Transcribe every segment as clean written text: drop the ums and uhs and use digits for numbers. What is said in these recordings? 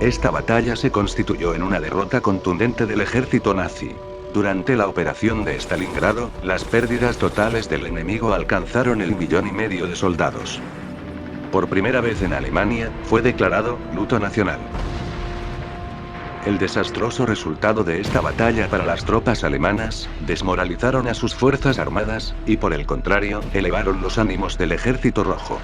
Esta batalla se constituyó en una derrota contundente del ejército nazi. Durante la operación de Stalingrado, las pérdidas totales del enemigo alcanzaron el 1,5 millones de soldados. Por primera vez en Alemania, fue declarado luto nacional. El desastroso resultado de esta batalla para las tropas alemanas, desmoralizaron a sus fuerzas armadas, y por el contrario, elevaron los ánimos del Ejército Rojo.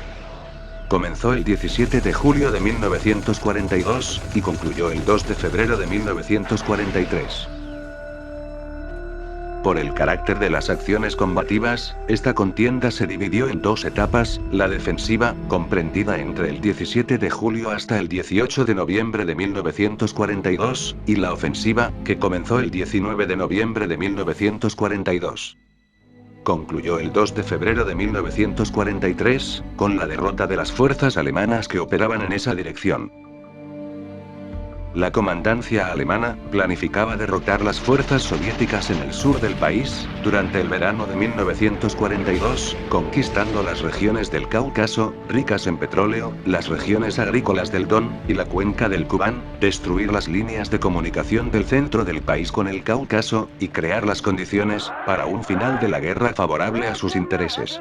Comenzó el 17 de julio de 1942, y concluyó el 2 de febrero de 1943. Por el carácter de las acciones combativas, esta contienda se dividió en dos etapas: la defensiva, comprendida entre el 17 de julio hasta el 18 de noviembre de 1942, y la ofensiva, que comenzó el 19 de noviembre de 1942. Concluyó el 2 de febrero de 1943, con la derrota de las fuerzas alemanas que operaban en esa dirección. La comandancia alemana planificaba derrotar las fuerzas soviéticas en el sur del país, durante el verano de 1942, conquistando las regiones del Cáucaso, ricas en petróleo, las regiones agrícolas del Don, y la cuenca del Kubán, destruir las líneas de comunicación del centro del país con el Cáucaso, y crear las condiciones para un final de la guerra favorable a sus intereses.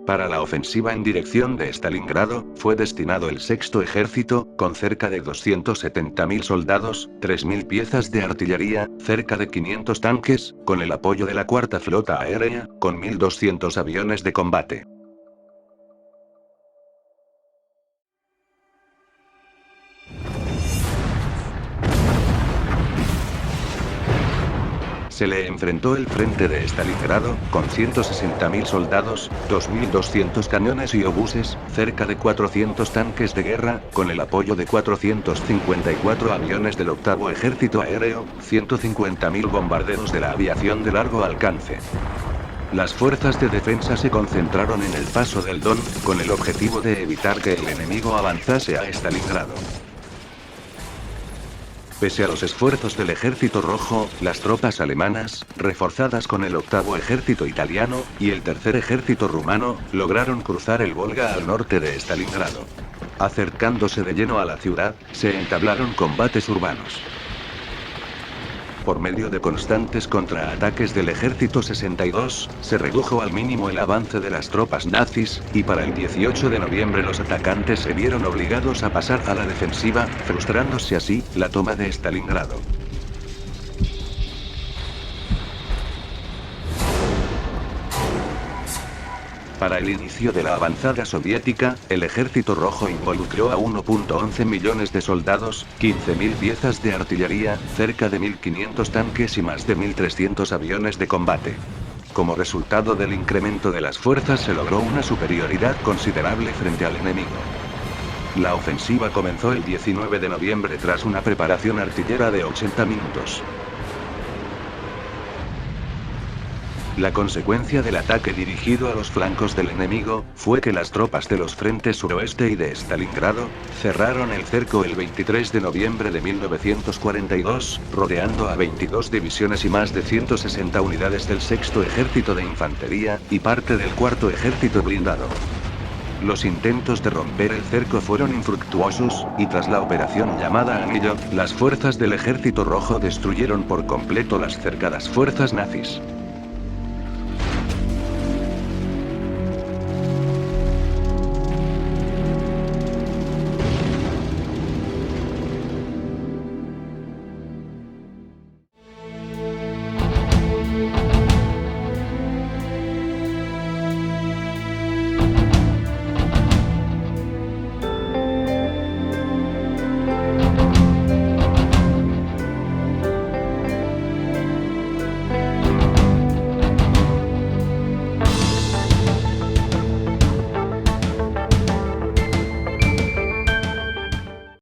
Para la ofensiva en dirección de Stalingrado, fue destinado el Sexto Ejército, con cerca de 270.000 soldados, 3.000 piezas de artillería, cerca de 500 tanques, con el apoyo de la Cuarta Flota Aérea, con 1.200 aviones de combate. Se le enfrentó el frente de Stalingrado, con 160.000 soldados, 2.200 cañones y obuses, cerca de 400 tanques de guerra, con el apoyo de 454 aviones del Octavo Ejército Aéreo, 150.000 bombarderos de la aviación de largo alcance. Las fuerzas de defensa se concentraron en el paso del Don, con el objetivo de evitar que el enemigo avanzase a Stalingrado. Pese a los esfuerzos del Ejército Rojo, las tropas alemanas, reforzadas con el Octavo Ejército Italiano, y el Tercer Ejército Rumano, lograron cruzar el Volga al norte de Stalingrado. Acercándose de lleno a la ciudad, se entablaron combates urbanos. Por medio de constantes contraataques del Ejército 62, se redujo al mínimo el avance de las tropas nazis, y para el 18 de noviembre los atacantes se vieron obligados a pasar a la defensiva, frustrándose así la toma de Stalingrado. Para el inicio de la avanzada soviética, el Ejército Rojo involucró a 1,11 millones de soldados, 15.000 piezas de artillería, cerca de 1.500 tanques y más de 1.300 aviones de combate. Como resultado del incremento de las fuerzas se logró una superioridad considerable frente al enemigo. La ofensiva comenzó el 19 de noviembre tras una preparación artillera de 80 minutos. La consecuencia del ataque dirigido a los flancos del enemigo, fue que las tropas de los frentes suroeste y de Stalingrado, cerraron el cerco el 23 de noviembre de 1942, rodeando a 22 divisiones y más de 160 unidades del Sexto Ejército de Infantería, y parte del Cuarto Ejército Blindado. Los intentos de romper el cerco fueron infructuosos, y tras la operación llamada Anillo, las fuerzas del Ejército Rojo destruyeron por completo las cercadas fuerzas nazis.